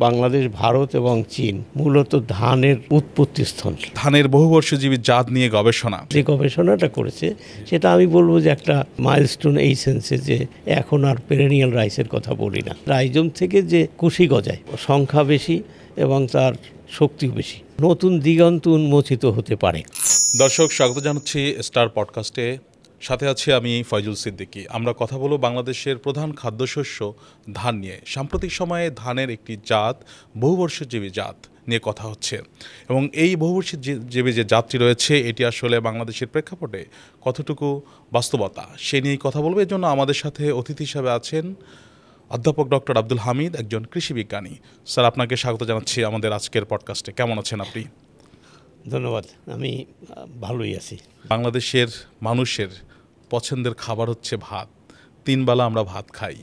বাংলাদেশ, ভারত এবং চীন মূলত ধানের উৎপত্তিস্থল। ধানের বহুবর্ষজীবী জাত নিয়ে গবেষণা, যে গবেষণাটা করেছে সেটা আমি বলবো যে একটা মাইলস্টোন, এই সেন্সে যে এখন আর পেরেনিয়াল রাইসের কথা বলি না। রাইজম থেকে যে কুশি গজায় সংখ্যা বেশি এবং তার শক্তিও বেশি, নতুন দিগন্ত উন্মোচিত হতে পারে। দর্শক স্বাগত জানাচ্ছি স্টার পডকাস্টে, সাথে আছি আমি ফয়জুল সিদ্দিকী। আমরা কথা বলব বাংলাদেশের প্রধান খাদ্যশস্য ধান নিয়ে। সাম্প্রতিক সময়ে ধানের একটি জাত, বহুবর্ষজীবী জাত নিয়ে কথা হচ্ছে, এবং এই বহুবর্ষজীবী যে জাতটি রয়েছে এটি আসলে বাংলাদেশের প্রেক্ষাপটে কতটুকু বাস্তবতা সে নিয়েই কথা বলবো। এর জন্য আমাদের সাথে অতিথি হিসাবে আছেন অধ্যাপক ডক্টর আব্দুল হামিদ, একজন কৃষি বিজ্ঞানী। স্যার, আপনাকে স্বাগত জানাচ্ছি আমাদের আজকের পডকাস্টে। কেমন আছেন আপনি? ধন্যবাদ, আমি ভালোই আছি। বাংলাদেশের মানুষের পছন্দের খাবার হচ্ছে ভাত। 3 বেলা আমরা ভাত খাই,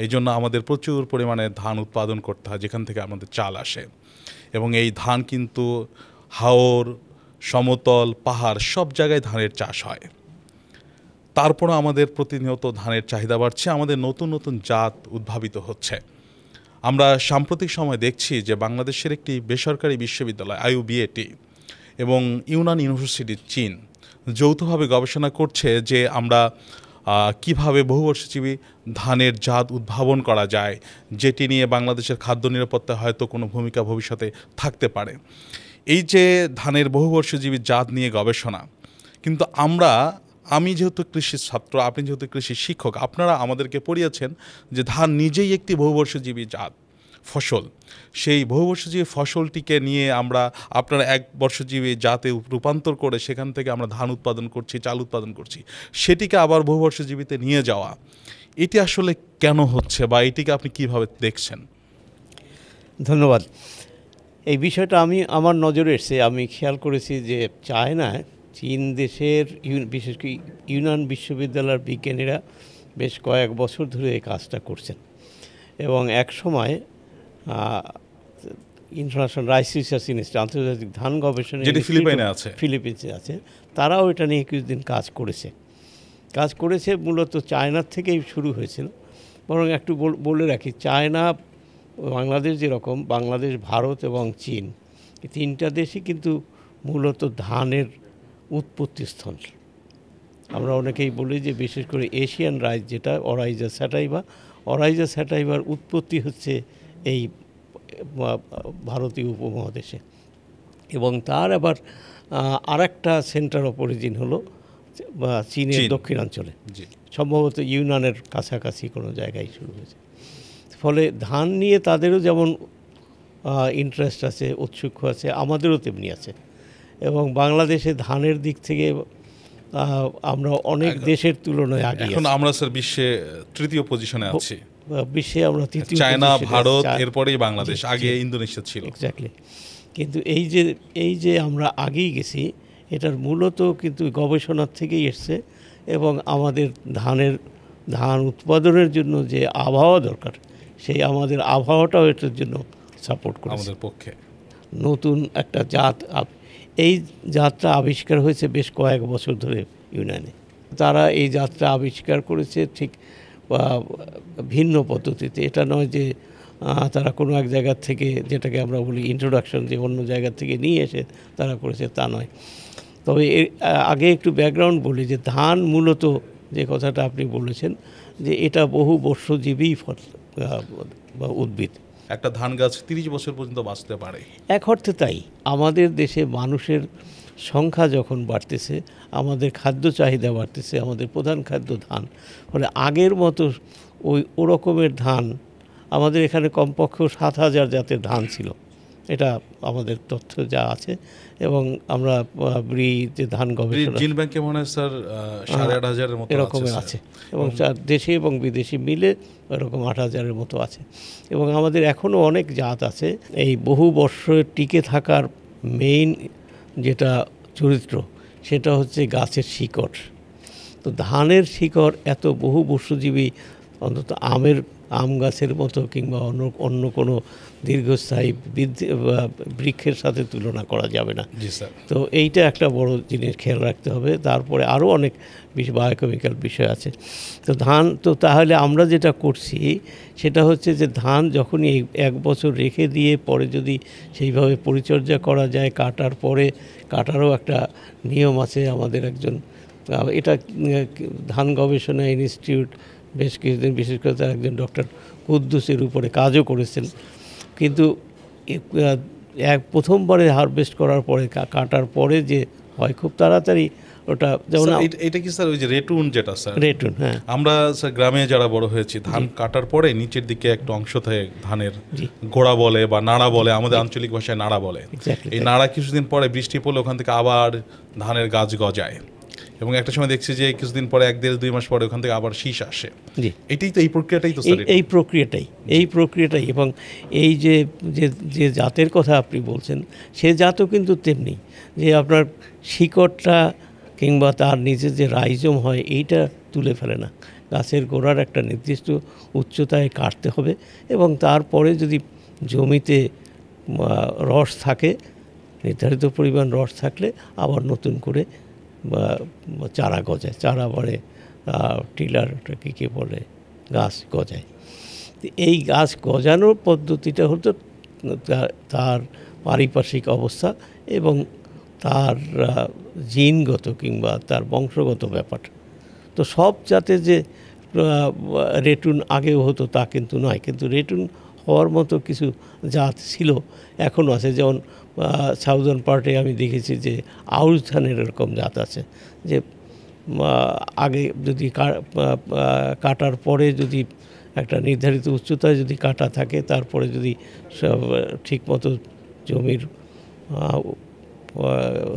এই জন্য আমাদের প্রচুর পরিমাণে ধান উৎপাদন করতে হয়, যেখান থেকে আমাদের চাল আসে। এবং এই ধান কিন্তু হাওর, সমতল, পাহাড় সব জায়গায় ধানের চাষ হয়। তারপরও আমাদের প্রতিনিয়ত ধানের চাহিদা বাড়ছে, আমাদের নতুন নতুন জাত উদ্ভাবিত হচ্ছে। আমরা সাম্প্রতিক সময় দেখছি যে বাংলাদেশের একটি বেসরকারি বিশ্ববিদ্যালয় IUBAT এবং ইউনান ইউনিভার্সিটি চীন যৌথভাবে গবেষণা করছে যে আমরা কিভাবে বহুবর্ষজীবী ধানের জাত উদ্ভাবন করা যায়, যেটি নিয়ে বাংলাদেশের খাদ্য নিরাপত্তা হয়তো কোনো ভূমিকা ভবিষ্যতে থাকতে পারে। এই যে ধানের বহুবর্ষজীবী জাত নিয়ে গবেষণা, কিন্তু আমি যেহেতু কৃষি ছাত্র, আপনি যেহেতু কৃষি শিক্ষক, আপনারা আমাদেরকে পড়িয়েছেন যে ধান নিজেই একটি বহুবর্ষজীবী জাত ফসল। সেই বহুবর্ষজীবী ফসলটিকে নিয়ে আপনারা এক বর্ষজীবী জাতে রূপান্তর করে সেখান থেকে আমরা ধান উৎপাদন করছি, চাল উৎপাদন করছি, সেটিকে আবার বহুবর্ষজীবীতে নিয়ে যাওয়া, এটি আসলে কেন হচ্ছে বা এটিকে আপনি কিভাবে দেখছেন? ধন্যবাদ। এই বিষয়টা আমার নজরে এসেছে। আমি খেয়াল করেছি যে চায়নায়, চীন দেশের বিশেষ করে ইউনান বিশ্ববিদ্যালয়ের বিজ্ঞানীরা বেশ কয়েক বছর ধরে এই কাজটা করছেন, এবং এক সময় ইন্টারন্যাশনাল রাইস রিসার্চ ইনস্টিটিউট, আন্তর্জাতিক ধান গবেষণা, যেটি ফিলিপিন্সে আছে, তারাও এটা নিয়ে কিছুদিন কাজ করেছে। মূলত চায়নার থেকেই শুরু হয়েছিল। বরং একটু বলে রাখি, চায়না, বাংলাদেশ যেরকম, বাংলাদেশ, ভারত এবং চীন, এই 3টা দেশই কিন্তু মূলত ধানের উৎপত্তিস্থল। আমরা অনেকেই বলি যে বিশেষ করে এশিয়ান রাইস, যেটা অরাইজা স্যাটাইভার উৎপত্তি হচ্ছে এই ভারতীয় উপমহাদেশে, এবং তার আবার আরেকটা সেন্টার অফ অরিজিন হলো চীনের দক্ষিণাঞ্চলে, সম্ভবত ইউনানের কাছাকাছি কোনো জায়গায় শুরু হয়েছে। ফলে ধান নিয়ে তাদেরও যেমন ইন্টারেস্ট আছে, উৎসুক আছে, আমাদেরও তেমনি আছে। এবং বাংলাদেশে ধানের দিক থেকে আমরা অনেক দেশের তুলনায় আগে। এখন আমরা স্যার বিশ্বে 3য় পজিশনে আছি। বিশ্বে আমরা 3য়, চায়না, ভারত, এরপরেই বাংলাদেশ, আগে ইন্দোনেশিয়া ছিল। এক্স্যাক্টলি। কিন্তু এই যে আমরা আগেই গেছি, এটার মূলত কিন্তু গবেষণার থেকেই এসছে, এবং আমাদের ধান উৎপাদনের জন্য যে আবহাওয়া দরকার, সেই আমাদের আবহাওয়াটাও এটার জন্য সাপোর্ট করে আমাদের পক্ষে। নতুন একটা জাত, এই জাতটা আবিষ্কার হয়েছে বেশ কয়েক বছর ধরে ইউনানে। তারা এই জাতটা আবিষ্কার করেছে ঠিক ভিন্ন পদ্ধতিতে। এটা নয় যে তারা কোনো এক জায়গার থেকে, যেটাকে আমরা বলি ইন্ট্রোডাকশন, যে অন্য জায়গা থেকে নিয়ে এসে তারা করেছে, তা নয়। তবে এর আগে একটু ব্যাকগ্রাউন্ড বলি যে ধান মূলত, যে কথাটা আপনি বলেছেন, যে এটা বহু বর্ষজীবী বা উদ্ভিদ। একটা ধান গাছ 30 বছর পর্যন্ত বাঁচতে পারে। এক অর্থে তাই। আমাদের দেশে মানুষের সংখ্যা যখন বাড়তেছে, আমাদের খাদ্য চাহিদা বাড়তেছে, আমাদের প্রধান খাদ্য ধান, ফলে আগের মতো ওরকমের ধান আমাদের এখানে কমপক্ষে 7,000 জাতের ধান ছিল, এটা আমাদের তথ্য যা আছে। এবং আমরা যে ধান গবেষণা, জিন ব্যাংকে মনে হয় স্যার 8,500-এর মতো এরকমের আছে, এবং দেশি এবং বিদেশি মিলে এরকম 8,000-এর মতো আছে। এবং আমাদের এখনও অনেক জাত আছে। এই বহু বর্ষ টিকে থাকার মেইন যেটা চরিত্র, সেটা হচ্ছে গাছের শিকড়। তো ধানের শিকড় এত বহু বর্ষজীবী, অন্তত আম গাছের মতো কিংবা অন্য কোনো দীর্ঘস্থায়ী বৃক্ষের সাথে তুলনা করা যাবে না। জি স্যার। তো এইটা একটা বড় জিনিস খেয়াল রাখতে হবে। তারপরে আরও অনেক বায়োকেমিক্যাল বিষয় আছে। তো ধান তো তাহলে আমরা যেটা করছি সেটা হচ্ছে যে ধান যখনই 1 বছর রেখে দিয়ে পরে যদি সেইভাবে পরিচর্যা করা যায়, কাটার পরে কাটারও একটা নিয়ম আছে। আমাদের একজন এটা ধান গবেষণা ইনস্টিটিউট বেশ কিছুদিন বিশেষ করে তার একজন ডক্টর কুদ্দুসের উপরে কাজও করেছেন। কিন্তু প্রথমবারে হারভেস্ট করার পরে কাটার পরে যে হয় খুব তাড়াতাড়ি ওটা যেমন এটা কি স্যার ওই যে রেটুন যেটা স্যার? রেটুন, হ্যাঁ। আমরা স্যার গ্রামে যারা বড় হয়েছি, ধান কাটার পরে নিচের দিকে একটা অংশ থাকে ধানের গোড়া বলে বা নাড়া বলে, আমাদের আঞ্চলিক ভাষায় নাড়া বলে। এই নাড়া কিছুদিন পরে বৃষ্টি পড়লে ওখান থেকে আবার ধানের গাছ গজায় এবং একটা সময় দেখছি যে কিছুদিন পরে 1-1.5-2 মাস পরে ওখান থেকে আবার শীষ আসে। এটাই তো এই প্রক্রিয়াটাই তো স্যার, এই প্রক্রিয়াটাই এবং এই যে জাতের কথা আপনি বলছেন সে জাতও কিন্তু তেমনি, যে আপনার শিকড়টা কিংবা তার নিচে যে রাইজম হয় এইটা তুলে ফেলে না। গাছের গোড়ার একটা নির্দিষ্ট উচ্চতায় কাটতে হবে এবং তারপরে যদি জমিতে রস থাকে, নির্ধারিত পরিমাণ রস থাকলে আবার নতুন করে চারা গজায়, চারা বাড়ে, টিলারটাকে কী বলে, গাছ গজায়। এই গাছ গজানোর পদ্ধতিটা হতো তার পারিপার্শ্বিক অবস্থা এবং তার জিনগত কিংবা তার বংশগত ব্যাপার। তো সব জাতে যে রেটুন আগেও হতো তা কিন্তু নয়, কিন্তু রেটুন হওয়ার মতো কিছু জাত ছিল, এখনও আছে। যেমন সাউদার্ন পার্টে আমি দেখেছি যে আউশ ধানের এরকম জাত আছে, যে আগে যদি কাটার পরে যদি একটা নির্ধারিত উচ্চতায় যদি কাটা থাকে, তারপরে যদি ঠিকমতো জমির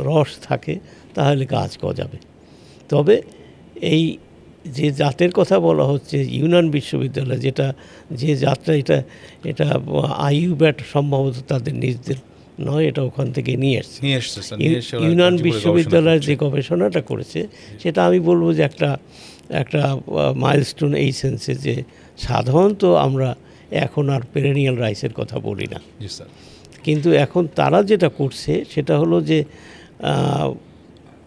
রস থাকে তাহলে গাছ গজাবে। তবে এই যে জাতের কথা বলা হচ্ছে ইউনান বিশ্ববিদ্যালয়, যে জাতটা এটা আইইউব্যাট সম্ভবত তাদের নিজেদের নয়, এটা ওখান থেকে নিয়ে এসছে। ইউনান বিশ্ববিদ্যালয়ের যে গবেষণাটা করেছে সেটা আমি বলবো যে একটা মাইলস্টোন এই সেন্সে যে সাধারণত আমরা এখন আর পেরেনিয়াল রাইসের কথা বলি না, কিন্তু এখন তারা যেটা করছে সেটা হলো যে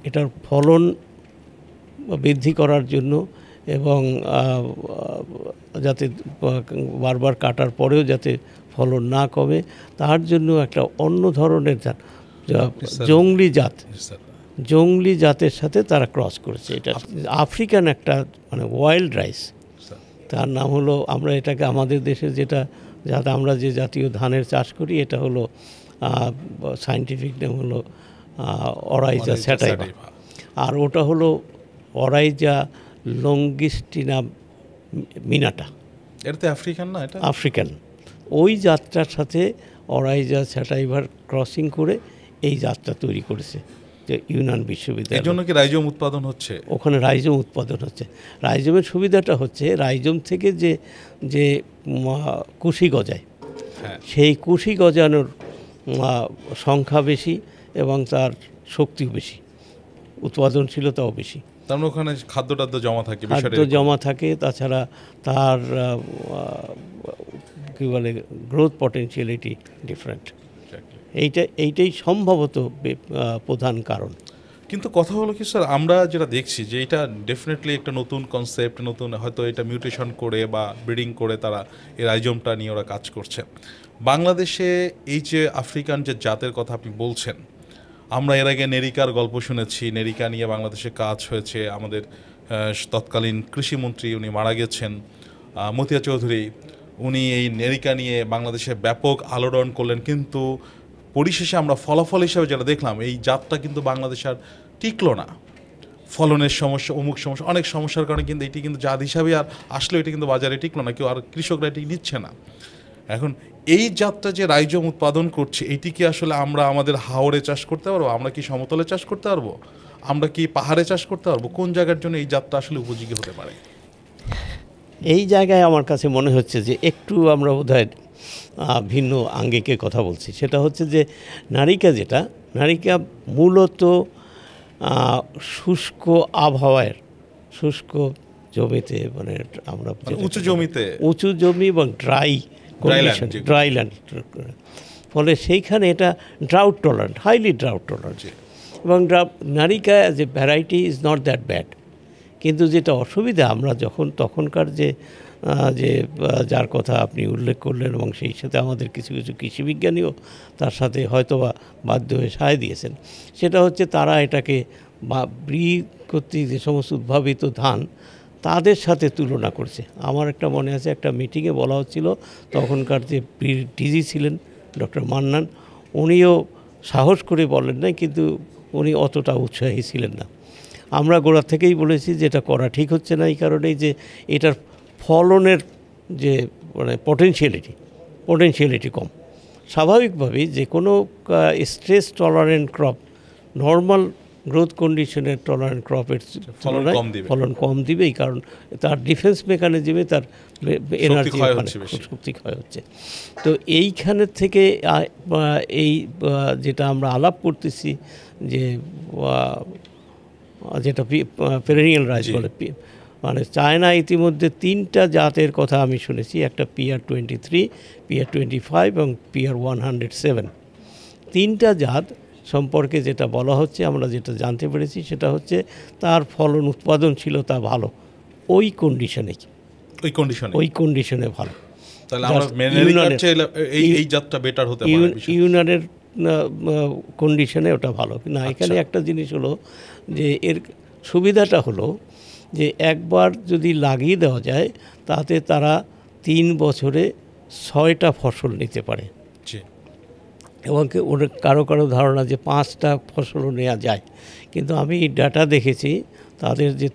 এটার ফলন বৃদ্ধি করার জন্য এবং যাতে বারবার কাটার পরেও যাতে ফলন না কমে তার জন্য একটা অন্য ধরনের জংলি জাতের সাথে তারা ক্রস করেছে। এটা আফ্রিকান একটা মানে ওয়াইল্ড রাইস, তার নাম হলো, আমরা এটাকে আমাদের দেশে যাতে আমরা যে জাতীয় ধানের চাষ করি এটা হলো সায়েন্টিফিক নেম হলো অরাইজা স্যাটাইভা, আর ওটা হলো অরাইজা লঙ্গিস্টিনা মিনাটা। এটা তো আফ্রিকান না? এটা আফ্রিকান। ওই জাতটার সাথে অরাইজা স্যাটাইভার ক্রসিং করে এই জাতটা তৈরি করেছে যে ইউনান বিশ্ববিদ্যালয়। এর জন্য কি রাইজম উৎপাদন হচ্ছে? ওখানে রাইজম উৎপাদন হচ্ছে। রাইজমের সুবিধাটা হচ্ছে রাইজম থেকে যে কুশি গজায়, সেই কুশি গজানোর সংখ্যা বেশি এবং তার শক্তিও বেশি, উৎপাদনশীলতাও বেশি। তার মানে ওখানে খাদ্য জমা থাকে, তাছাড়া তার কী বলে গ্রোথ পটেনশিয়ালিটি ডিফারেন্ট। এইটাই সম্ভবত প্রধান কারণ। কিন্তু কথা হলো কি স্যার, আমরা যেটা দেখছি যে এটা ডেফিনেটলি একটা নতুন কনসেপ্ট, নতুন হয়তো এটা মিউটেশন করে বা ব্রিডিং করে তারা এই রাইজমটা নিয়ে ওরা কাজ করছে। বাংলাদেশে এই যে আফ্রিকান যে জাতের কথা আপনি বলছেন, আমরা এর আগে নেরিকার গল্প শুনেছি, নেরিকা নিয়ে বাংলাদেশে কাজ হয়েছে। আমাদের তৎকালীন কৃষিমন্ত্রী উনি মারা গেছেন, মতিয়া চৌধুরী, উনি এই নেরিকা নিয়ে বাংলাদেশে ব্যাপক আলোড়ন করলেন। কিন্তু পরিশেষে আমরা ফলাফল হিসাবে যেটা দেখলাম, এই জাতটা কিন্তু বাংলাদেশ আর টিকলো না। ফলনের সমস্যা, সমস্যা, অনেক সমস্যার কারণে কিন্তু এটি কিন্তু জাত হিসাবে আর আসলেও এটি কিন্তু বাজারে টিকলো না, কেউ আর কৃষকরা এটি নিচ্ছে না। এখন এই জাতটা যে রাইজম উৎপাদন করছে, এটি কি আসলে আমরা আমাদের হাওরে চাষ করতে পারবো? আমরা কি সমতলে চাষ করতে পারবো? আমরা কি পাহাড়ে চাষ করতে পারবো? কোন জায়গার জন্য এই জাতটা আসলে উপযোগী হতে পারে? এই জায়গায় আমার কাছে মনে হচ্ছে যে একটু আমরা বোধহয় ভিন্ন আঙ্গিকে কথা বলছি। সেটা হচ্ছে যে নারিকা মূলত শুষ্ক আবহাওয়ার, শুষ্ক জমিতে, মানে আমরা উঁচু জমি এবং কন্ডিশন, ড্রাই ল্যান্ড, ফলে সেইখানে এটা drought tolerant, highly drought tolerant. এবং NERICA as a variety is not that bad. কিন্তু যেটা অসুবিধা আমরা যখন তখনকার যে যার কথা আপনি উল্লেখ করলেন, এবং সেই সাথে আমাদের কিছু কিছু কৃষিবিজ্ঞানীও তার সাথে হয়তোবা বাধ্য হয়ে সায় দিয়েছেন, সেটা হচ্ছে তারা এটাকে ব্রি কর্তৃক যে সমস্ত উদ্ভাবিত ধান তাদের সাথে তুলনা করছে। আমার একটা মনে আছে, একটা মিটিংয়ে বলা হচ্ছিল, তখনকার যে ডিজি ছিলেন ডক্টর মান্নান, উনিও সাহস করে বলেন নাই, কিন্তু উনি অতটা উৎসাহী ছিলেন না। আমরা গোড়া থেকেই বলেছি যে এটা করা ঠিক হচ্ছে না, এই কারণেই যে এটার ফলনের যে মানে পোটেনশিয়ালিটি কম। স্বাভাবিকভাবেই যে কোনো stress tolerant crop, normal growth কন্ডিশনের টলারেন্ট ক্রপের ফলন কম দিবে, এই কারণ তার ডিফেন্স মেকানিজমে তার এনার্জি শক্তি ক্ষয় হচ্ছে। তো এইখানের থেকে এই যেটা আমরা আলাপ করতেছি যে যেটা পেরেনিয়াল রাইস বলে, মানে চায়না ইতিমধ্যে 3টা জাতের কথা আমি শুনেছি, একটা PR23, PR25 এবং PR107। 3টা জাত সম্পর্কে যেটা বলা হচ্ছে, আমরা যেটা জানতে পেরেছি সেটা হচ্ছে তার ফলন উৎপাদনশীলতা ভালো, ওই কন্ডিশনে ভালো। ইউনানের কন্ডিশনে ওটা ভালো না। এখানে একটা জিনিস হলো যে এর সুবিধাটা হলো যে একবার যদি লাগিয়ে দেওয়া যায়, তাতে তারা 3 বছরে 6টা ফসল নিতে পারে, এবং ওর কারো ধারণা যে 5টা ফসলও নেওয়া যায়। কিন্তু আমি ডাটা দেখেছি, তাদের যে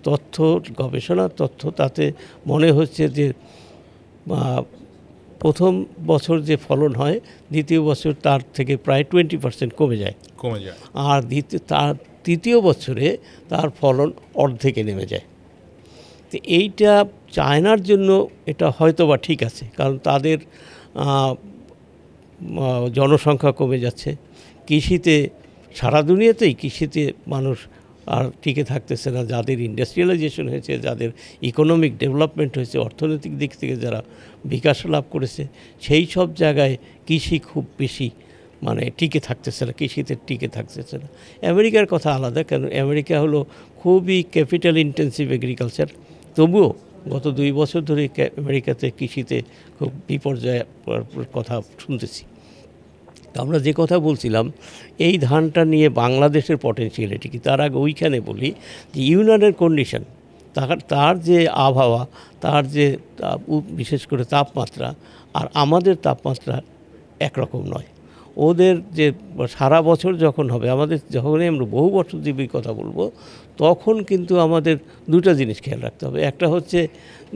গবেষণার তথ্য, তাতে মনে হচ্ছে যে প্রথম বছর যে ফলন হয়, দ্বিতীয় বছর তার থেকে প্রায় 20% কমে যায়, আর তৃতীয় বছরে তার ফলন অর্ধেকে নেমে যায়। তো এইটা চায়নার জন্য এটা হয়তো বা ঠিক আছে, কারণ তাদের জনসংখ্যা কমে যাচ্ছে, কৃষিতে সারা দুনিয়াতেই কৃষিতে মানুষ আর টিকে থাকতেছে না। যাদের ইন্ডাস্ট্রিয়ালাইজেশন হয়েছে, যাদের ইকোনমিক ডেভেলপমেন্ট হয়েছে, অর্থনৈতিক দিক থেকে যারা বিকাশ লাভ করেছে, সেই সব জায়গায় কৃষি খুব বেশি মানে টিকে থাকতেছে না, কৃষিতে টিকে থাকতেছে না। আমেরিকার কথা আলাদা, কেন আমেরিকা হলো খুবই ক্যাপিটাল ইন্টেন্সিভ এগ্রিকালচার, তবুও গত 2 বছর ধরে আমেরিকাতে কৃষিতে খুব বিপর্যয়ের কথা শুনতেছি। তো আমরা যে কথা বলছিলাম, এই ধানটা নিয়ে বাংলাদেশের পটেনশিয়ালিটি কি, তার আগে ওইখানে বলি যে ইউনানের কন্ডিশন, তার যে আবহাওয়া, তার যে বিশেষ করে তাপমাত্রা আর আমাদের তাপমাত্রা একরকম নয়। ওদের যে সারা বছর যখন হবে, আমাদের যখনই আমরা বহু বছর জীবীর কথা বলবো, তখন কিন্তু আমাদের 2টা জিনিস খেয়াল রাখতে হবে। একটা হচ্ছে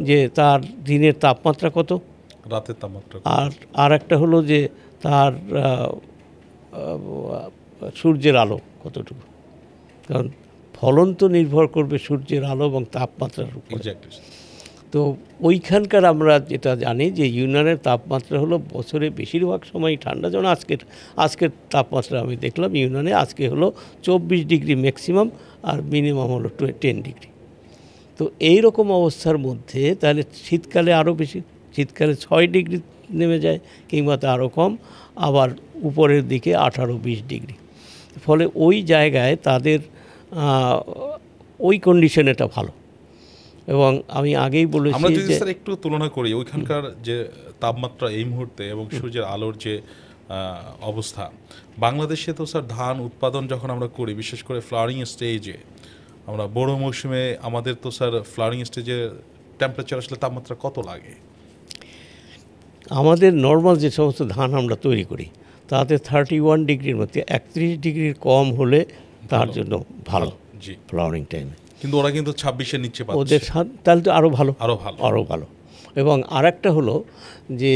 যে তার দিনের তাপমাত্রা কত, রাতের তাপমাত্রা, আর একটা হলো যে তার সূর্যের আলো কতটুকু, কারণ ফলন তো নির্ভর করবে সূর্যের আলো এবং তাপমাত্রার উপর। তো ওইখানকার আমরা যেটা জানি যে ইউনানের তাপমাত্রা হলো বছরে বেশিরভাগ সময় ঠান্ডা। যেমন আজকের তাপমাত্রা আমি দেখলাম ইউনানে আজকে হলো 24 ডিগ্রি ম্যাক্সিমাম, আর মিনিমাম হলো 10 ডিগ্রি। তো এই রকম অবস্থার মধ্যে তাহলে শীতকালে আরও বেশি, শীতকালে 6 ডিগ্রি নেমে যায়, কিংবা আরও কম, আবার উপরের দিকে 18-20 ডিগ্রি। ফলে ওই জায়গায় তাদের ওই কন্ডিশন এটা ভালো। এবং আমি আগেই বলেছি, আমরা যদি স্যার একটু তুলনা করি ওইখানকার যে তাপমাত্রা এই মুহূর্তে এবং সূর্যের আলোর যে অবস্থা, বাংলাদেশে তো স্যার ধান উৎপাদন যখন আমরা করি, বিশেষ করে ফ্লাওয়ারিং স্টেজে, আমরা বড় মৌসুমে আমাদের তো স্যার ফ্লাওয়ারিং স্টেজে টেম্পারেচার আসলে তাপমাত্রা কত লাগে? আমাদের নর্মাল যে সমস্ত ধান আমরা তৈরি করি তাতে 31 ডিগ্রির মধ্যে 31 ডিগ্রির কম হলে তার জন্য ভালো ফ্লাওয়ারিং টাইমে। কিন্তু ওরা কিন্তু 26-এর নিচে পাচ্ছে, ওদের তাহলে তো আরও ভালো। এবং আরেকটা হলো যে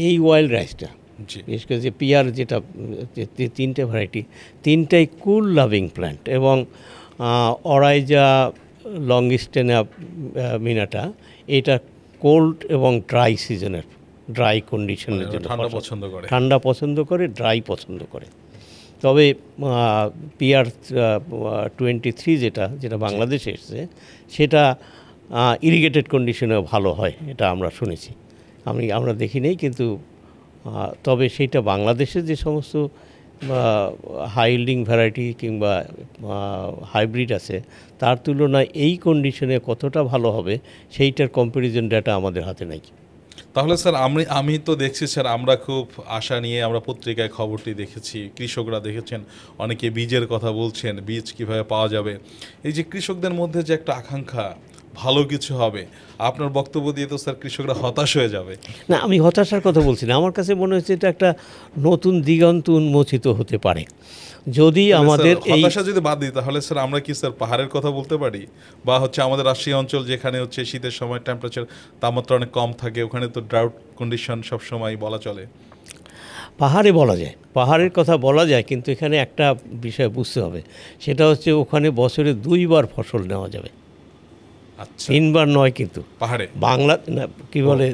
এই ওয়াইল্ড রাইসটা, বিশেষ করে যে পিআর, যেটা 3টে ভ্যারাইটি, 3টাই কুল লাভিং প্ল্যান্ট, এবং অরাইজা লংগিস্টেনা মিনাটা, এটা কোল্ড এবং ড্রাই সিজনের, ড্রাই কন্ডিশনের জন্য ঠান্ডা পছন্দ করে, ড্রাই পছন্দ করে। তবে PR23 যেটা বাংলাদেশে এসছে, সেটা ইরিগেটেড কন্ডিশনেও ভালো হয়, এটা আমরা শুনেছি। আমরা দেখি নেই, কিন্তু তবে সেইটা বাংলাদেশের যে সমস্ত হাই ইল্ডিং ভ্যারাইটি কিংবা হাইব্রিড আছে তার তুলনায় এই কন্ডিশনে কতটা ভালো হবে সেইটার কম্প্যারিজন ডাটা আমাদের হাতে নাই। তাহলে স্যার আমি তো দেখছি স্যার, আমরা খুব আশা নিয়ে আমরা পত্রিকায় খবরটি দেখেছি, কৃষকরা দেখেছেন, অনেকে বীজের কথা বলছেন, বীজ কিভাবে পাওয়া যাবে। এই যে কৃষকদের মধ্যে যে একটা আকাঙ্ক্ষা ভালো কিছু হবে, আপনার বক্তব্য দিয়ে তো স্যার কৃষকরা হতাশ হয়ে যাবে। না, আমি হতাশার কথা বলছি না, আমার কাছে মনে হচ্ছে এটা একটা নতুন দিগন্ত উন্মোচিত হতে পারে যদি আমাদের এই হতাশা যদি বাদ দিই, তাহলে স্যার আমরা কি স্যার পাহাড়ের কথা বলতে পারি? বা হচ্ছে আমাদের রাজশাহী অঞ্চল যেখানে হচ্ছে শীতের সময় টেম্পারেচার তাপমাত্রা অনেক কম থাকে, ওখানে তো ড্রাউট কন্ডিশন সবসময় বলা চলে। পাহাড়ে বলা যায়, পাহাড়ের কথা বলা যায়, কিন্তু এখানে একটা বিষয় বুঝতে হবে, সেটা হচ্ছে ওখানে বছরে 2 বার ফসল নেওয়া যাবে, আচ্ছা, 3 বার নয়। কিন্তু পাহাড়ে বাংলা না, কি বলে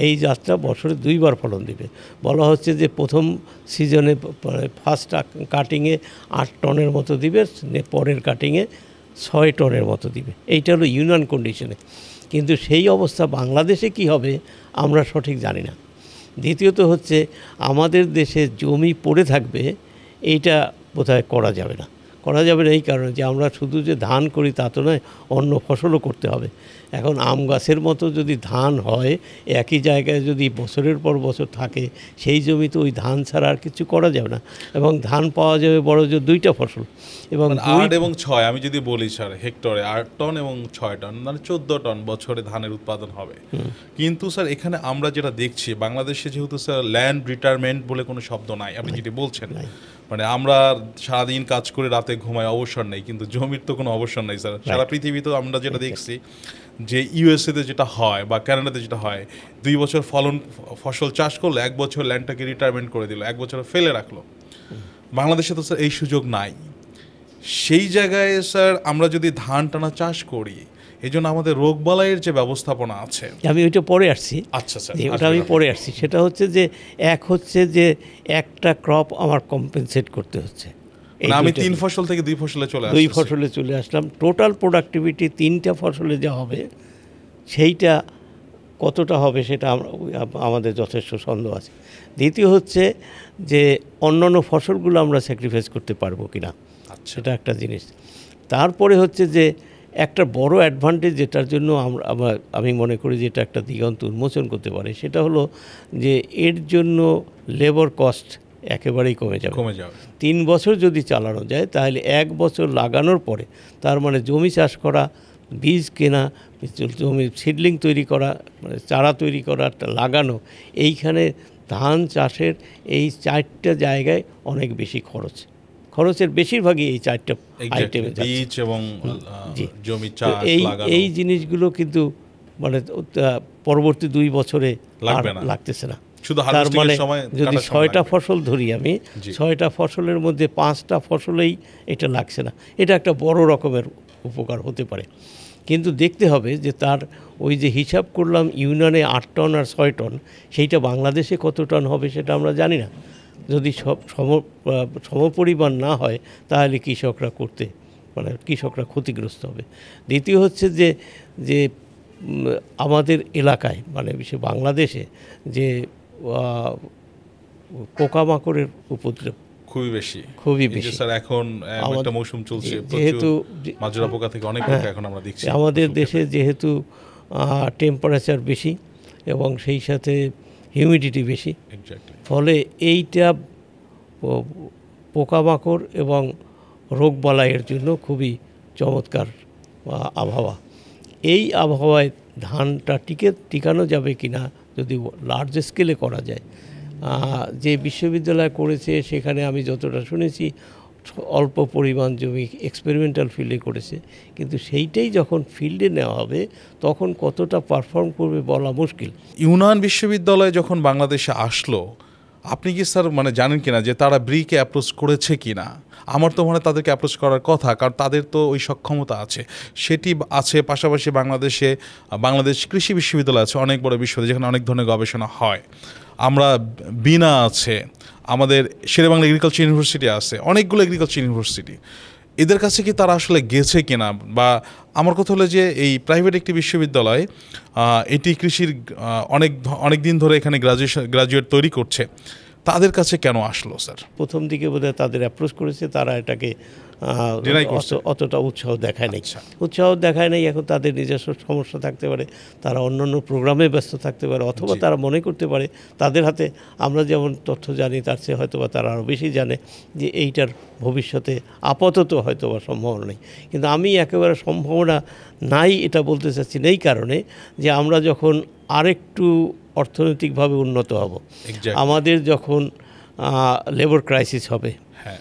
এই জাতটা বছরে 2 বার ফলন দিবে। বলা হচ্ছে যে প্রথম সিজনে ফার্স্ট কাটিংয়ে 8 টনের মতো দিবে, পরের কাটিংয়ে 6 টনের মতো দিবে। এইটা হলো ইউনিয়ন কন্ডিশনে, কিন্তু সেই অবস্থা বাংলাদেশে কি হবে আমরা সঠিক জানি না। দ্বিতীয়ত হচ্ছে আমাদের দেশে জমি পড়ে থাকবে, এইটা বোধহয় করা যাবে না এই কারণে যে আমরা শুধু যে ধান করি তা তো নয়, অন্য ফসলও করতে হবে। এখন আম গাছের মতো যদি ধান হয় একই জায়গায় যদি বছরের পর বছর থাকে, সেই জমিতে ওই ধান ছাড়া আর কিছু করা যাবে না, এবং ধান পাওয়া যাবে বড় জোর 2টা ফসল। এবং 8 এবং 6 আমি যদি বলি স্যার, হেক্টরে 8 টন এবং 6 টন মানে 14 টন বছরে ধানের উৎপাদন হবে। কিন্তু স্যার এখানে আমরা যেটা দেখছি, বাংলাদেশে যেহেতু স্যার ল্যান্ড রিটায়ারমেন্ট বলে কোনো শব্দ নাই, আপনি যেটি বলছেন, মানে আমরা সারাদিন কাজ করে রাতে ঘুমাই, অবসর নেই, কিন্তু জমির তো কোনো অবসর নেই স্যার। সারা পৃথিবীতে আমরা যেটা দেখছি যে ইউএসএতে যেটা হয় বা কানাডাতে যেটা হয়, 2 বছর ফসল চাষ করলে 1 বছর ল্যান্ডটাকে রিটায়ারমেন্ট করে দিল, 1 বছর ফেলে রাখলো। বাংলাদেশে তো স্যার এই সুযোগ নাই। সেই জায়গায় স্যার আমরা যদি ধান টানা চাষ করি, এই জন্য আমাদের রোগবালাইয়ের যে ব্যবস্থাপনা আছে, আমি ওইটা পরে আসছি। আচ্ছা স্যার, ওটা আমি পরে আসছি। সেটা হচ্ছে যে একটা ক্রপ আমার কম্পেনসেট করতে হচ্ছে। আমি 3 ফসল থেকে 2 ফসলে চলে আসছি, 2 ফসলে চলে আসলাম। টোটাল প্রোডাক্টিভিটি 3টা ফসলে যা হবে সেইটা কতটা হবে সেটা আমাদের যথেষ্ট সন্দেহ আছে। দ্বিতীয় হচ্ছে যে অন্যান্য ফসলগুলো আমরা স্যাক্রিফাইস করতে পারবো কিনা, সেটা একটা জিনিস। তারপরে হচ্ছে যে একটা বড় অ্যাডভান্টেজ যেটার জন্য আমি মনে করি যে এটা একটা দিগন্ত উন্মোচন করতে পারে, সেটা হলো যে এর জন্য লেবার কস্ট একেবারেই কমে যাবে। 3 বছর যদি চালানো যায় তাহলে 1 বছর লাগানোর পরে, তার মানে জমি চাষ করা, বীজ কেনা, জমি সিডলিং তৈরি করা, মানে চারা তৈরি করা, লাগানো, এইখানে ধান চাষের এই 4টা জায়গায় অনেক বেশি খরচের বেশিরভাগই এই 4টা আইটেমে বীজ এবং জমি চাষ, লাগানো, এই জিনিসগুলো কিন্তু মানে পরবর্তী 2 বছরে লাগতেছে না। তার মানে যদি 6টা ফসল ধরি আমি, 6টা ফসলের মধ্যে 5টা ফসলেই এটা লাগছে না। এটা একটা বড় রকমের উপকার হতে পারে। কিন্তু দেখতে হবে যে তার ওই যে হিসাব করলাম ইউনিয়নে 8 টন আর 6 টন, সেইটা বাংলাদেশে কত টন হবে সেটা আমরা জানি না। যদি সমপরিমাণ না হয় তাহলে কৃষকরা ক্ষতিগ্রস্ত হবে। দ্বিতীয় হচ্ছে যে আমাদের এলাকায়, মানে বিশেষ বাংলাদেশে যে পোকামাকড়ের উপদ্রব খুবই বেশি স্যার। এখন একটা মৌসুম চলছে, যেহেতু মাজরা পোকা থেকে অনেক পোকা এখন আমরা দেখছি আমাদের দেশে, যেহেতু টেম্পারেচার বেশি এবং সেই সাথে হিউমিডিটি বেশি, ফলে এইটা পোকামাকড় এবং রোগবালাইয়ের জন্য খুবই চমৎকার আবহাওয়া। এই আবহাওয়ায় ধানটা টিকানো যাবে কিনা যদি লার্জ স্কেলে করা যায়। যে বিশ্ববিদ্যালয় করেছে সেখানে আমি যতটা শুনেছি অল্প পরিমাণ জমি এক্সপেরিমেন্টাল ফিল্ডে করেছে, কিন্তু সেইটাই যখন ফিল্ডে নেওয়া হবে তখন কতটা পারফর্ম করবে বলা মুশকিল। ইউনিয়ন বিশ্ববিদ্যালয় যখন বাংলাদেশে আসলো, আপনি কি স্যার মানে জানেন কিনা যে তারা ব্রিকে অ্যাপ্রোচ করেছে কিনা? আমার তো মনে হয় তাদেরকে অ্যাপ্রোচ করার কথা, কারণ তাদের তো ওই সক্ষমতা আছে, সেটি আছে। পাশাপাশি বাংলাদেশ কৃষি বিশ্ববিদ্যালয় আছে, অনেক বড় বিশ্ববিদ্যালয় যেখানে অনেক ধরনের গবেষণা হয়। আমরা বিনা আছে, আমাদের শেরেবাংলা এগ্রিকালচার ইউনিভার্সিটি আছে, অনেকগুলো এগ্রিকালচার ইউনিভার্সিটি। এদের কাছে কি তারা আসলে গেছে কিনা, বা আমার কথা হলো যে এই প্রাইভেট একটি বিশ্ববিদ্যালয় এটি কৃষির অনেক দিন ধরে এখানে গ্রাজুয়েট তৈরি করছে, তাদের কাছে কেন আসলো স্যার? প্রথম দিকে বোধহয় তাদের অ্যাপ্রোচ করেছে, তারা এটাকে Deny করছে। অতটা উৎসাহ দেখায় নাই। আচ্ছা। উৎসাহ দেখায় নাই, এখন তাদের নিজস্ব সমস্যা থাকতে পারে, তারা অন্যান্য প্রোগ্রামে ব্যস্ত থাকতে পারে, অথবা জি। তারা মনে করতে পারে তাদের হাতে আমরা যেমন তথ্য জানি তার চেয়ে হয়তো বা তারা আরও বেশি জানে যে এইটার ভবিষ্যতে আপাতত হয়তো বা সম্ভাবনা নেই। কিন্তু আমি একেবারে সম্ভাবনা নাই এটা বলতে চাচ্ছি না, এই কারণে যে আমরা যখন আরেকটু অর্থনৈতিকভাবে উন্নত হব, Exactly. আমাদের যখন লেবার ক্রাইসিস হবে, হ্যাঁ,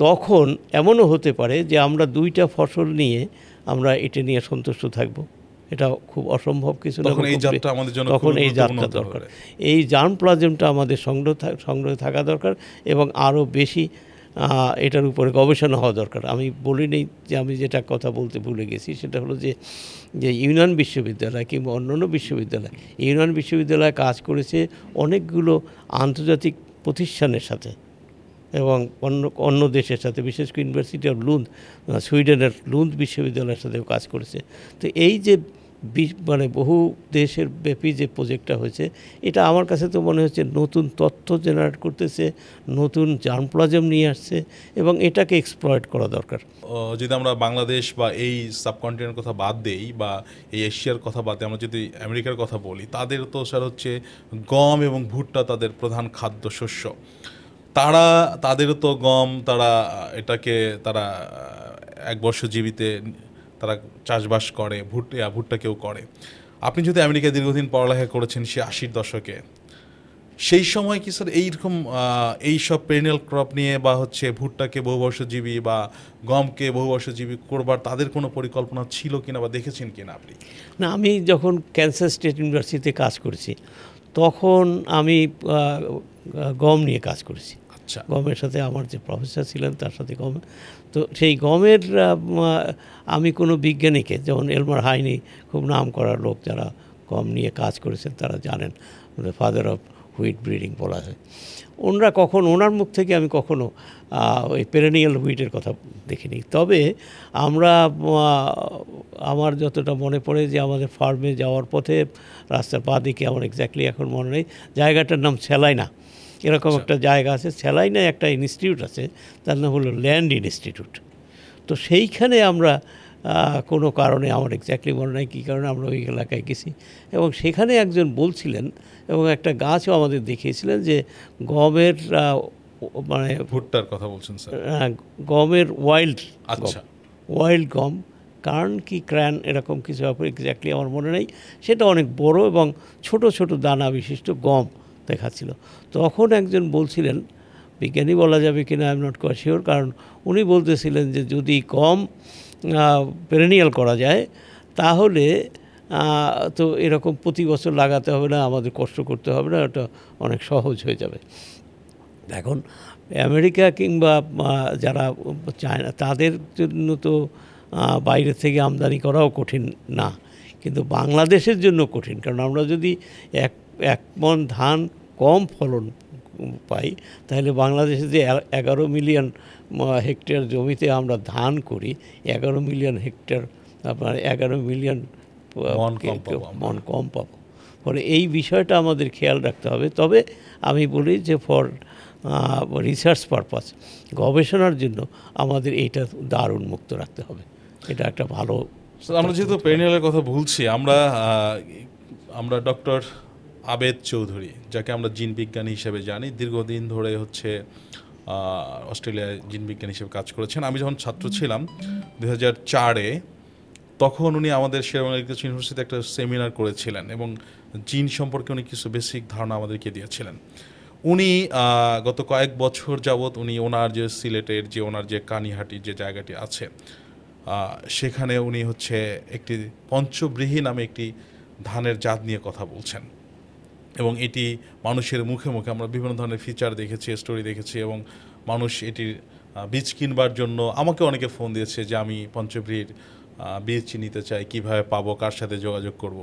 তখন এমনও হতে পারে যে আমরা দুইটা ফসল নিয়ে আমরা এটা নিয়ে সন্তুষ্ট থাকব। এটা খুব অসম্ভব কিছু না। তখন এই যাত্রা আমাদের জন্য তখন খুবই এই গুরুত্বপূর্ণ যাত্রা হতে দরকার, পারে। এই জার্মপ্লাজমটা আমাদের সংগ্রহে থাকা দরকার এবং আরও বেশি এটার উপরে গবেষণা হওয়া দরকার। আমি বলি নেই যে আমি যেটা কথা বলতে ভুলে গেছি, সেটা হলো যে ইউনিয়ন বিশ্ববিদ্যালয় কিংবা অন্যান্য বিশ্ববিদ্যালয়, ইউনিয়ন বিশ্ববিদ্যালয় কাজ করেছে অনেকগুলো আন্তর্জাতিক প্রতিষ্ঠানের সাথে এবং অন্য দেশের সাথে, বিশেষ করে ইউনিভার্সিটি অফ লুন্ড, সুইডেনের লুন্ড বিশ্ববিদ্যালয়ের সাথেও কাজ করেছে। তো এই যে মানে বহু দেশের ব্যাপী যে প্রজেক্টটা হয়েছে, এটা আমার কাছে তো মনে হচ্ছে নতুন তথ্য জেনারেট করতেছে, নতুন জার্মপ্লাজম নিয়ে আসছে এবং এটাকে এক্সপ্লয়েট করা দরকার। যদি আমরা বাংলাদেশ বা এই সাবকন্টিনেন্টের কথা বাদ দেই, বা এই এশিয়ার কথা বাদ দিয়ে আমরা যদি আমেরিকার কথা বলি, তাদের তো স্যার হচ্ছে গম এবং ভুট্টা তাদের প্রধান খাদ্যশস্য। তাদেরও তো গম, এটাকে তারা এক বর্ষজীবীতে তারা চাষবাস করে, ভুট্টা কেউ করে। আপনি যদি আমেরিকায় দীর্ঘদিন পড়ালেখা করেছেন সে 80-র দশকে, সেই সময় কি স্যার এইসব পেরিনিয়াল ক্রপ নিয়ে বা হচ্ছে ভুট্টাকে বহুবর্ষজীবী বা গমকে বহুবর্ষজীবী করবার তাদের কোনো পরিকল্পনা ছিল কিনা বা দেখেছেন কিনা আপনি? না, আমি যখন ক্যান্সার স্টেট ইউনিভার্সিটিতে কাজ করেছি, তখন আমি গম নিয়ে কাজ করেছি। আচ্ছা। গমের সাথে আমার যে প্রফেসর ছিলেন তার সাথে গম, তো সেই গমের আমি কোনো বিজ্ঞানীকে, যেমন এলমার হাইনি খুব নাম করা লোক, যারা গম নিয়ে কাজ করেছেন তারা জানেন, ফাদার অফ হুইট ব্রিডিং বলা হয়। ওনার মুখ থেকে আমি কখনো ওই পেরেনিয়াল হুইটের কথা দেখিনি। তবে আমরা আমার যতটা মনে পড়ে যে আমাদের ফার্মে যাওয়ার পথে রাস্তার বাঁদিকে, আমার এক্স্যাক্টলি এখন মনে নেই, জায়গাটার নাম সেলাইনা, এরকম একটা জায়গা আছে, সেলাইনায় একটা ইনস্টিটিউট আছে, তার নাম হলো ল্যান্ড ইনস্টিটিউট। তো সেইখানে আমরা কোনো কারণে, আমার এক্স্যাক্টলি মনে নাই কী কারণে, আমরা ওই এলাকায় গেছি এবং সেখানে একজন বলছিলেন এবং একটা গাছও আমাদের দেখিয়েছিলেন যে গমের মানে ভুট্টার কথা বলছেন স্যার? গমের আচ্ছা। ওয়াইল্ড গম, কার্ন কি ক্র্যান এরকম কিছু এক্স্যাক্টলি আমার মনে নেই, সেটা অনেক বড় এবং ছোট ছোট দানা বিশিষ্ট গম দেখাচ্ছিল। তখন একজন বলছিলেন, বিজ্ঞানী বলা যাবে কিনা I am not quite sure, কারণ উনি বলতেছিলেন যে যদি গম পেরেনিয়াল করা যায় তাহলে তো এরকম প্রতি বছর লাগাতে হবে না, আমাদের কষ্ট করতে হবে না, ওটা অনেক সহজ হয়ে যাবে। এখন আমেরিকা কিংবা যারা চায়না, তাদের জন্য তো বাইরে থেকে আমদানি করাও কঠিন না, কিন্তু বাংলাদেশের জন্য কঠিন। কারণ আমরা যদি এক মণ ধান কম ফলন পাই, তাহলে বাংলাদেশে যে 11 মিলিয়ন হেক্টর জমিতে আমরা ধান করি, 11 মিলিয়ন হেক্টর আপনার 11 মিলিয়ন মন কম পাবো। ফলে এই বিষয়টা আমাদের খেয়াল রাখতে হবে। তবে আমি বলি যে ফর রিসার্চ পারপাস, গবেষণার জন্য আমাদের এইটা দ্বার উন্মুক্ত রাখতে হবে, এটা একটা ভালো। আমরা যেহেতু পেরিনিয়ালের কথা বলছি, আমরা ডক্টর আবেদ চৌধুরী, যাকে আমরা জিন বিজ্ঞানী হিসেবে জানি, দীর্ঘদিন ধরে হচ্ছে অস্ট্রেলিয়ায় জিন বিজ্ঞানী হিসেবে কাজ করেছেন। আমি যখন ছাত্র ছিলাম 2004-এ, তখন উনি আমাদের শেরবাংলা এগ্রিকালচার ইউনিভার্সিটিতে একটা সেমিনার করেছিলেন এবং জিন সম্পর্কে উনি কিছু বেসিক ধারণা আমাদেরকে দিয়েছিলেন। উনি গত কয়েক বছর যাবৎ উনি ওনার যে সিলেটের যে ওনার যে কানিহাটি যে জায়গাটি আছে, সেখানে উনি হচ্ছে একটি পঞ্চব্রীহি নামে একটি ধানের জাত নিয়ে কথা বলছেন এবং এটি মানুষের মুখে মুখে আমরা বিভিন্ন ধরনের ফিচার দেখেছি, স্টোরি দেখেছি এবং মানুষ এটির বীজ কিনবার জন্য আমাকে অনেকে ফোন দিয়েছে যে আমি পঞ্চব্রীহির বীজ নিতে চাই, কিভাবে পাবো, কার সাথে যোগাযোগ করব।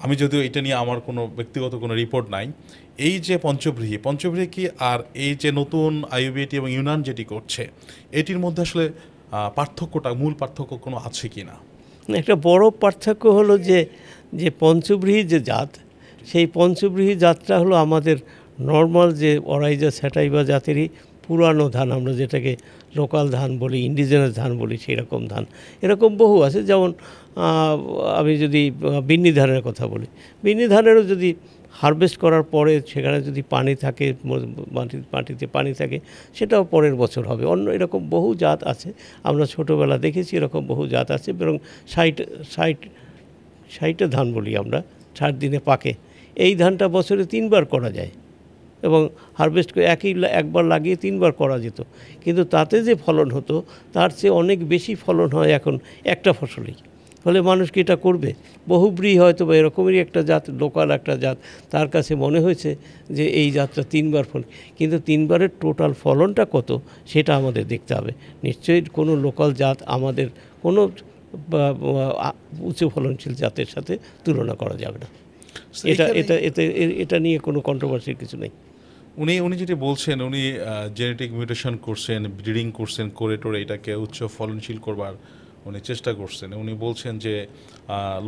আমি যদিও এটা নিয়ে আমার কোনো ব্যক্তিগত কোনো রিপোর্ট নাই। এই যে পঞ্চব্রীহি কি আর এই যে নতুন আইইউবিএটি এবং ইউনান যেটি করছে, এটির মধ্যে আসলে পার্থক্যটা, মূল পার্থক্য কোনো আছে কি না? একটা বড় পার্থক্য হলো যে যে পঞ্চব্রীহি যে জাত, সেই পঞ্চব্রীহি জাতটা হলো আমাদের নর্মাল যে অরাইজা স্যাটাইভা জাতেরই পুরানো ধান, আমরা যেটাকে লোকাল ধান বলি, ইন্ডিজেনাস ধান বলি, সেই রকম ধান এরকম বহু আছে। যেমন আমি যদি বিন্নি ধানের কথা বলি, বিন্নি ধানেরও যদি হারভেস্ট করার পরে সেখানে যদি পানি থাকে, মাটিতে পানি থাকে, সেটাও পরের বছর হবে। অন্য এরকম বহু জাত আছে, আমরা ছোটোবেলা দেখেছি এরকম বহু জাত আছে। এবং ষাটটা ধান বলি আমরা, 60 দিনে পাকে। এই ধানটা বছরে 3বার করা যায় এবং হারভেস্ট করে একবার লাগিয়ে 3বার করা যেত, কিন্তু তাতে যে ফলন হতো তার চেয়ে অনেক বেশি ফলন হয় এখন একটা ফসলেই। ফলে মানুষ কি এটা করবে? বহুব্রীহি হয়তো বা এরকমই একটা জাত, লোকাল একটা জাত, তার কাছে মনে হয়েছে যে এই জাতটা 3বার ফল, কিন্তু 3বারের টোটাল ফলনটা কত সেটা আমাদের দেখতে হবে। নিশ্চয়ই কোনো লোকাল জাত আমাদের কোনো উচ্চ ফলনশীল জাতের সাথে তুলনা করা যাবে না। এটা নিয়ে কোনো কন্ট্রোভার্সির কিছু নেই। উনি যেটি বলছেন, উনি জেনেটিক মিউটেশন করছেন, ব্রিডিং করছেন, করে টোরে এটাকে উচ্চ ফলনশীল করবার উনি চেষ্টা করছেন। উনি বলছেন যে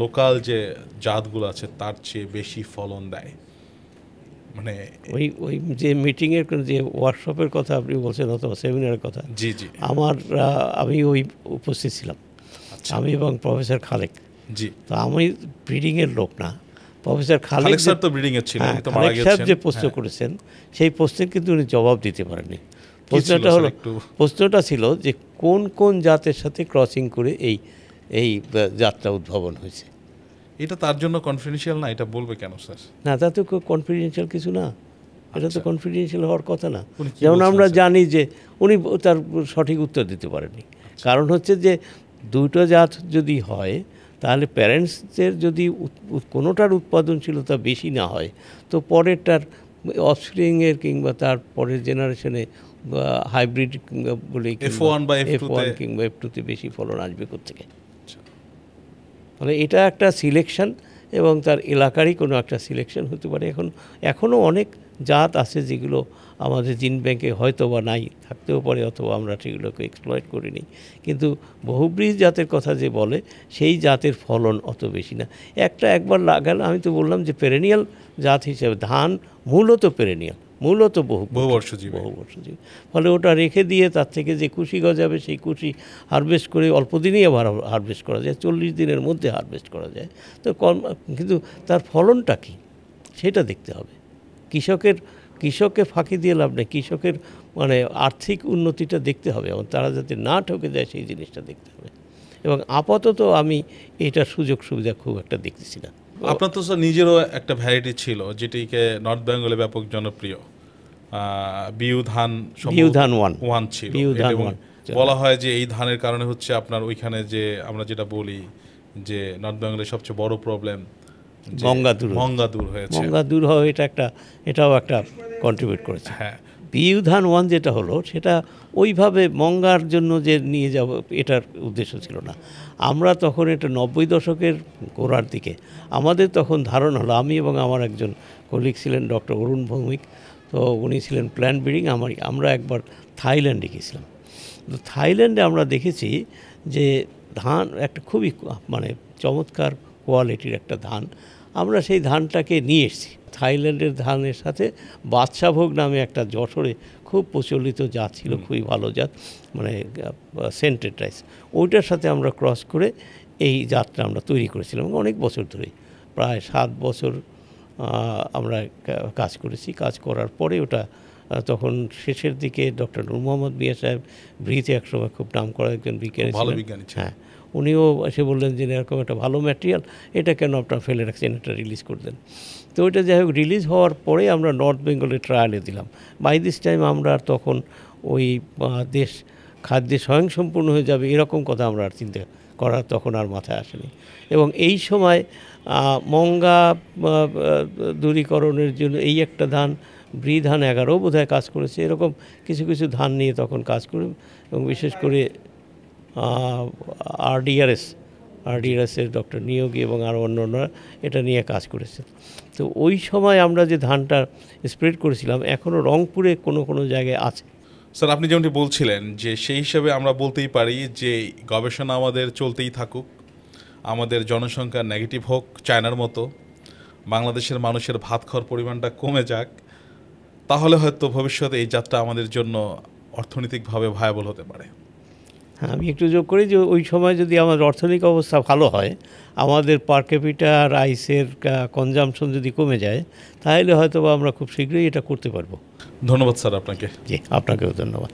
লোকাল যে জাতগুলো আছে তার চেয়ে বেশি ফলন দেয়। মানে ওই যে মিটিংয়ের যে ওয়ার্কশপের কথা আপনি বলছেন অথবা সেমিনারের কথা, জি জি, আমি ওই উপস্থিত ছিলাম। আমি এবং প্রফেসর খালেক। জি, তো আমি ব্রিডিংয়ের লোক না, প্রফেসর খালেক স্যার তো ব্রিডিং এর ছিলেন, উনি তো মারা খালেক সাহেব গেছেন। যে প্রশ্ন করেছেন সেই প্রশ্নের কিন্তু উনি জবাব দিতে পারেননি। প্রশ্নটা ছিল যে কোন কোন জাতের সাথে ক্রসিং করে এই জাতটা উদ্ভাবন হয়েছে। এটা তার জন্য কনফিডেন্সিয়াল না, এটা বলবে কেন স্যার? না, তা তো কনফিডেন্সিয়াল কিছু না, এটা তো কনফিডেন্সিয়াল হওয়ার কথা না। উনি কি যেমন বলছেন আমরা স্যার? জানি যে উনি তার সঠিক উত্তর দিতে পারেননি। কারণ হচ্ছে যে দুটো জাত যদি হয় তাহলে প্যারেন্টসদের যদি কোনোটার উৎপাদনশীলতা বেশি না হয় তো পরেরটার অফস্প্রিংয়ের কিংবা তার পরের জেনারেশনে হাইব্রিড বলে F1 বা F1 কিংবা F2-তে বেশি ফলন আসবে কোত্থেকে? মানে এটা একটা সিলেকশন এবং তার এলাকারই কোনো একটা সিলেকশন হতে পারে। এখনও অনেক জাত আছে যেগুলো আমাদের জিন ব্যাংকে হয়তো বা নাই, থাকতেও পারে, অথবা আমরা সেগুলোকে এক্সপ্লয়েট করিনি। কিন্তু বহুব্রীহি জাতের কথা যে বলে সেই জাতের ফলন অত বেশি না। একবার লাগালে, আমি তো বললাম যে পেরেনিয়াল জাত হিসেবে ধান মূলত পেরেনিয়াল, মূলত বহুবর্ষজীবী। ফলে ওটা রেখে দিয়ে তার থেকে যে কুশি গজাবে সেই কুশি হারভেস্ট করে অল্প দিনেই আবার হারভেস্ট করা যায়, 40 দিনের মধ্যে হারভেস্ট করা যায়। তো কিন্তু তার ফলনটা কী সেটা দেখতে হবে। কৃষককে ফাঁকি দিয়ে লাভ নেই, কৃষকের মানে আর্থিক উন্নতিটা দেখতে হবে এবং তারা যাতে না ঠকে যায় সেই জিনিসটা দেখতে হবে। এবং আপাতত আমি এটার সুযোগ সুবিধা খুব একটা দেখতেছি না। আপনার তো স্যার নিজেরও একটা ভ্যারাইটি ছিল যেটিকে নর্থ বেঙ্গলে ব্যাপক জনপ্রিয়, বিউ ধান 1 ছিল। বলা হয় যে এই ধানের কারণে হচ্ছে আপনার ওইখানে যে আমরা যেটা বলি যে নর্থ বেঙ্গলের সবচেয়ে বড় প্রবলেম মঙ্গা দূর হয়েছে। মঙ্গা দূর হয়, এটাও একটা কন্ট্রিবিউট করেছে। হ্যাঁ, বিউ ধান 1 যেটা হলো সেটা ওইভাবে মঙ্গার জন্য যে নিয়ে যাব এটার উদ্দেশ্য ছিল না। আমরা তখন এটা 90 দশকের গোড়ার দিকে আমাদের তখন ধারণা হলো, আমি এবং আমার একজন কলিগ ছিলেন ডক্টর অরুণ ভৌমিক, তো উনি ছিলেন প্ল্যান্ট ব্রিডিং, আমরা একবার থাইল্যান্ডে গেছিলাম। তো থাইল্যান্ডে আমরা দেখেছি যে ধান একটা খুবই মানে চমৎকার কোয়ালিটির একটা ধান। আমরা সেই ধানটাকে নিয়ে এসেছি। থাইল্যান্ডের ধানের সাথে বাদশাভোগ নামে একটা যশোরে খুব প্রচলিত জাত ছিল, খুবই ভালো জাত, মানে সেন্টেড রাইস, ওইটার সাথে আমরা ক্রস করে এই জাতটা আমরা তৈরি করেছিলাম অনেক বছর ধরেই, প্রায় 7 বছর আমরা কাজ করেছি। কাজ করার পরে ওটা তখন শেষের দিকে ডক্টর নূর মোহাম্মদ মিয়া সাহেব ব্রিতে একসময় খুব নাম করা একজন বিজ্ঞানী ছিলেন। হ্যাঁ, উনিও এসে বললেন যে এরকম একটা ভালো ম্যাটেরিয়াল, এটা কেন আপনার ফেলে রাখছেন, এটা রিলিজ করে দেন। তো ওইটা যাই হোক রিলিজ হওয়ার পরে আমরা নর্থ বেঙ্গলে ট্রায়ালে দিলাম। বাই দিস টাইম আমরা তখন ওই দেশ খাদ্যে স্বয়ংসম্পূর্ণ হয়ে যাবে এরকম কথা আমরা আর চিন্তা করার তখন আর মাথায় আসেনি। এবং এই সময় মঙ্গা দূরীকরণের জন্য এই একটা ধান, ব্রি ধান 11 বোধহয় কাজ করেছে, এরকম কিছু কিছু ধান নিয়ে তখন কাজ করে, এবং বিশেষ করে আরডিআরএসের ডক্টর নিয়োগী এবং আরও অন্যান্যরা এটা নিয়ে কাজ করেছে। তো ওই সময় আমরা যে ধানটা স্প্রেড করেছিলাম এখনও রংপুরে কোনো কোনো জায়গায় আছে। স্যার আপনি যেমনটি বলছিলেন যে সেই হিসাবে আমরা বলতেই পারি যে গবেষণা আমাদের চলতেই থাকুক, আমাদের জনসংখ্যা নেগেটিভ হোক চায়নার মতো, বাংলাদেশের মানুষের ভাত খাওয়ার পরিমাণটা কমে যাক, তাহলে হয়তো ভবিষ্যতে এই যাত্রা আমাদের জন্য অর্থনৈতিকভাবে ভায়াবল হতে পারে। হ্যাঁ, আমি একটু যোগ করি যে ওই সময় যদি আমাদের অর্থনৈতিক অবস্থা ভালো হয়, আমাদের পার ক্যাপিটা রাইসের কনজাম্পশন যদি কমে যায়, তাহলে হয়তো বা আমরা খুব শীঘ্রই এটা করতে পারবো। ধন্যবাদ স্যার আপনাকে। জি, আপনাকেও ধন্যবাদ।